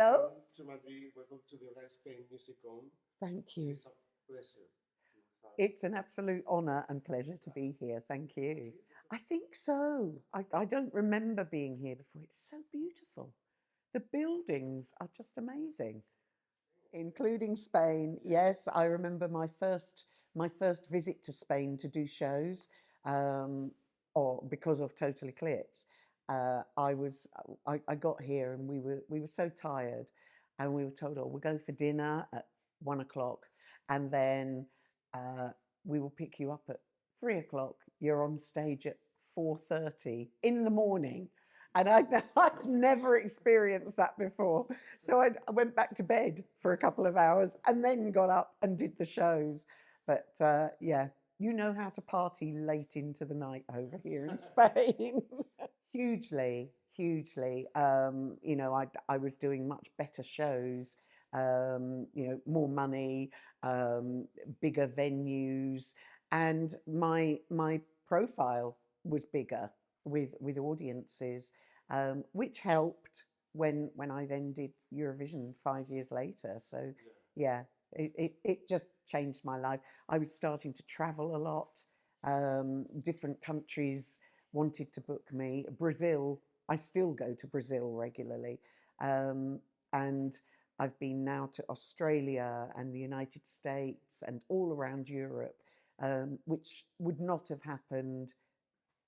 Hello. Welcome to Madrid. Welcome to the OGAE Spain Music On. Thank you. It's a pleasure. It's an absolute honour and pleasure to be here. Thank you. I think so. I don't remember being here before. It's so beautiful. The buildings are just amazing, including Spain. Yes, I remember my first visit to Spain to do shows, or because of Total Eclipse. I got here and we were so tired, and we were told, oh, we'll go for dinner at 1 o'clock, and then we will pick you up at 3 o'clock. You're on stage at 4:30 in the morning. And I'd never experienced that before. So I went back to bed for a couple of hours and then got up and did the shows. But yeah, you know how to party late into the night over here in Spain. Hugely, hugely. I was doing much better shows, more money, bigger venues, and my profile was bigger with audiences, which helped when I then did Eurovision 5 years later. So yeah, it just changed my life. I was starting to travel a lot. Different countries wanted to book me. Brazil, I still go to Brazil regularly. And I've been now to Australia and the United States and all around Europe, which would not have happened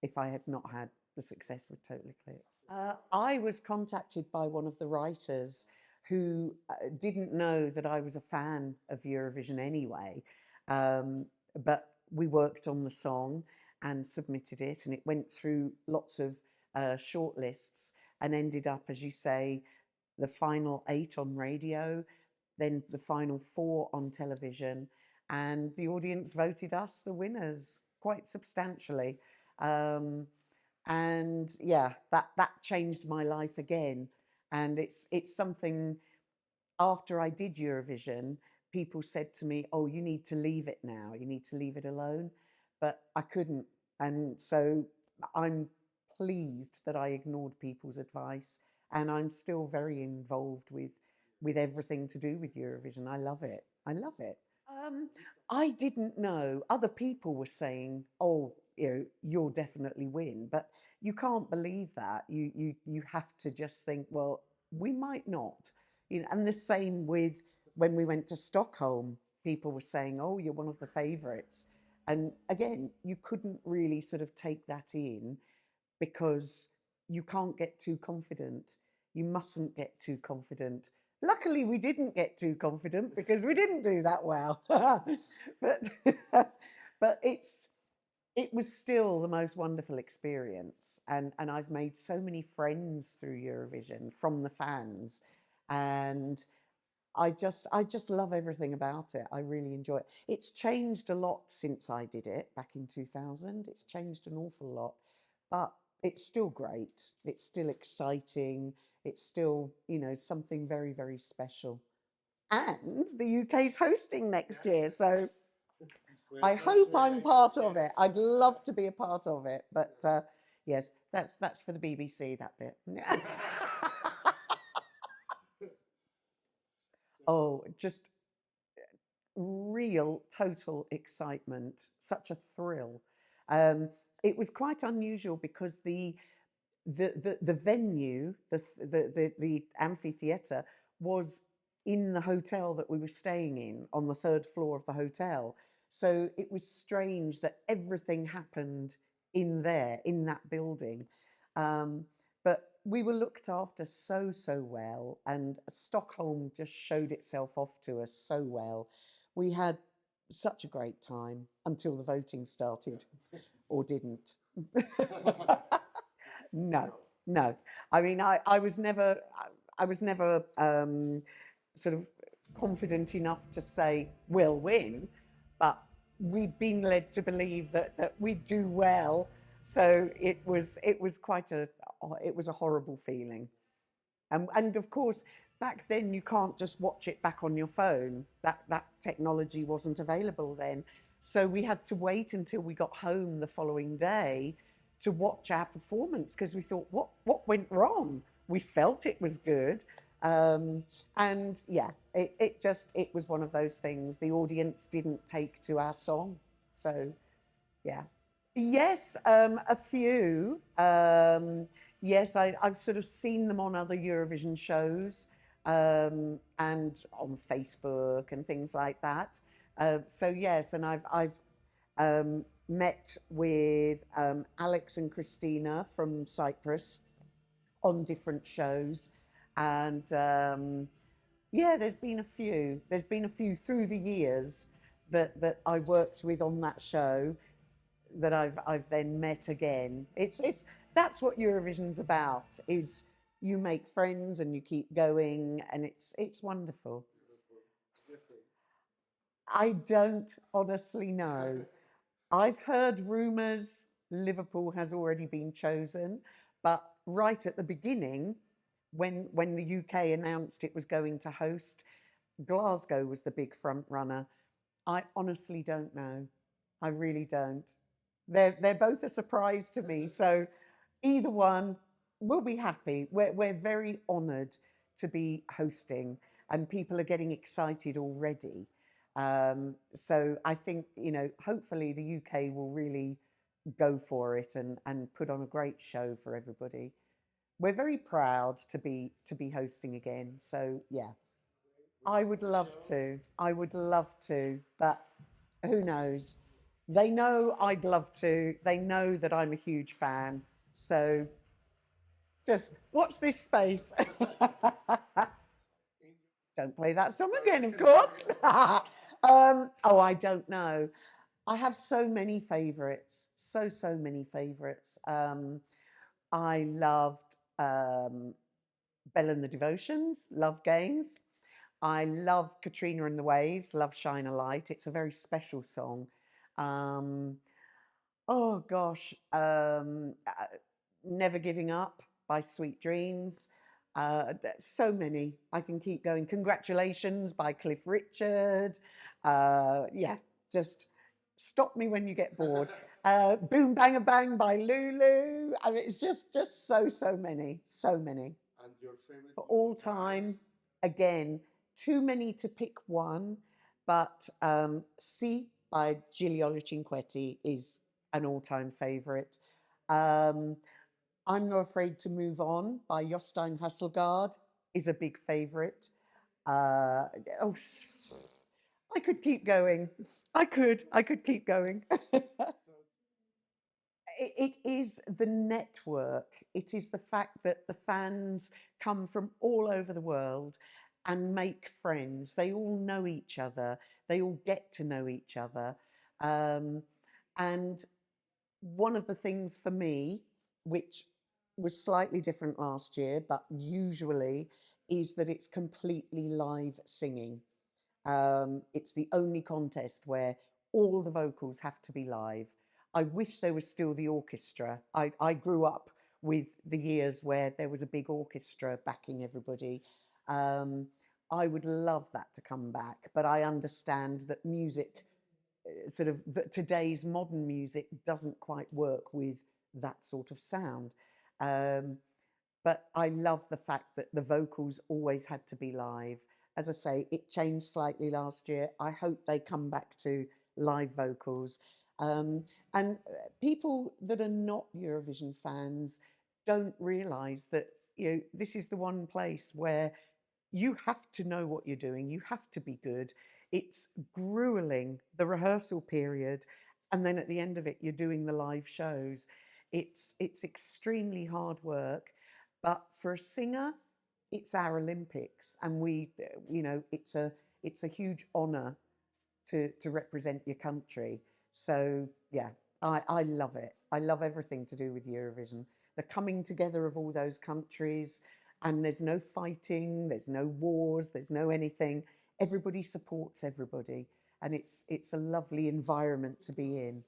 if I had not had the success with Total Eclipse. I was contacted by one of the writers who didn't know that I was a fan of Eurovision anyway, but we worked on the song and submitted it, and it went through lots of shortlists and ended up, as you say, the final 8 on radio, then the final 4 on television, and the audience voted us the winners quite substantially. And yeah, that changed my life again. And it's something, after I did Eurovision, people said to me, oh, you need to leave it now, you need to leave it alone. But I couldn't. And so I'm pleased that I ignored people's advice, and I'm still very involved with everything to do with Eurovision. I love it. I love it. I didn't know. Other people were saying, oh, you'll definitely win, but you can't believe that. You have to just think, well, we might not. And the same with when we went to Stockholm, people were saying, oh, you're one of the favourites. And again, you couldn't really sort of take that in, because you can't get too confident. You mustn't get too confident. Luckily, we didn't get too confident because we didn't do that well. but it was still the most wonderful experience. And I've made so many friends through Eurovision from the fans. And I just love everything about it. I really enjoy it. It's changed a lot since I did it back in 2000. It's changed an awful lot, but it's still great. It's still exciting. It's still, something very, very special. And the UK's hosting next year, so I hope I'm part of it. I'd love to be a part of it, but yes, that's for the BBC, that bit. Oh, just real total excitement, such a thrill. It was quite unusual because the venue, the amphitheatre, was in the hotel that we were staying in, on the 3rd floor of the hotel. So it was strange that everything happened in there, in that building. But we were looked after so well, and Stockholm just showed itself off to us so well. We had such a great time until the voting started, or didn't. No. I mean, I was never sort of confident enough to say we'll win, but we'd been led to believe that we'd do well. So it was a horrible feeling. And of course, back then you can't just watch it back on your phone. That technology wasn't available then. So we had to wait until we got home the following day to watch our performance, because we thought, what went wrong? We felt it was good, And yeah, it was one of those things. The audience didn't take to our song. So yeah. Yes, a few. Yes, I've sort of seen them on other Eurovision shows and on Facebook and things like that. So yes, and I've met with Álex and Christina from Cyprus on different shows, and yeah, there's been a few. There's been a few through the years that I worked with on that show that I've then met again. It's that's what Eurovision's about. Is you make friends and you keep going, and it's wonderful. I don't honestly know. I've heard rumours Liverpool has already been chosen, but right at the beginning, when the UK announced it was going to host, Glasgow was the big front runner. I honestly don't know. I really don't. They're both a surprise to me. So either one, we'll be happy. We're very honoured to be hosting, and people are getting excited already. So I think, you know, hopefully the UK will really go for it and put on a great show for everybody. We're very proud to be hosting again. So yeah, I would love to. I would love to, but who knows? They know I'd love to. They know that I'm a huge fan. So just watch this space. Don't play that song again, of course. Oh, I don't know. I have so many favourites. So many favourites. I loved Belle and the Devotions, love Games. I love Katrina and the Waves, love Shine a Light. It's a very special song. Um, oh gosh, Never Giving Up by Sweet Dreams. So many. I can keep going. Congratulations by Cliff Richard. Yeah, just stop me when you get bored. Boom Bang a Bang by Lulu. I mean, it's just so many, so many. And your favorite For all time, again, too many to pick one, but C by Giulio Cinquetti is an all-time favourite. I'm Not Afraid to Move On by Jostein Hasselgaard is a big favourite. Uh, oh, I could keep going. I could keep going. It is the network. It is the fact that the fans come from all over the world and make friends. They all know each other. They all get to know each other. And one of the things for me, which was slightly different last year, but usually, is that it's completely live singing. It's the only contest where all the vocals have to be live. I wish there was still the orchestra. I grew up with the years where there was a big orchestra backing everybody. I would love that to come back, but I understand that music, sort of today's modern music, doesn't quite work with that sort of sound. But I love the fact that the vocals always had to be live. As I say, it changed slightly last year. I hope they come back to live vocals. And people that are not Eurovision fans don't realise that, you know, this is the one place where you have to know what you're doing. You have to be good. It's grueling, the rehearsal period, and then at the end of it, you're doing the live shows. It's extremely hard work, but for a singer, it's our Olympics, and you know, it's a huge honour to represent your country. So yeah, I love it. I love everything to do with Eurovision. The coming together of all those countries, and there's no fighting, there's no wars, there's no anything. Everybody supports everybody, and it's a lovely environment to be in.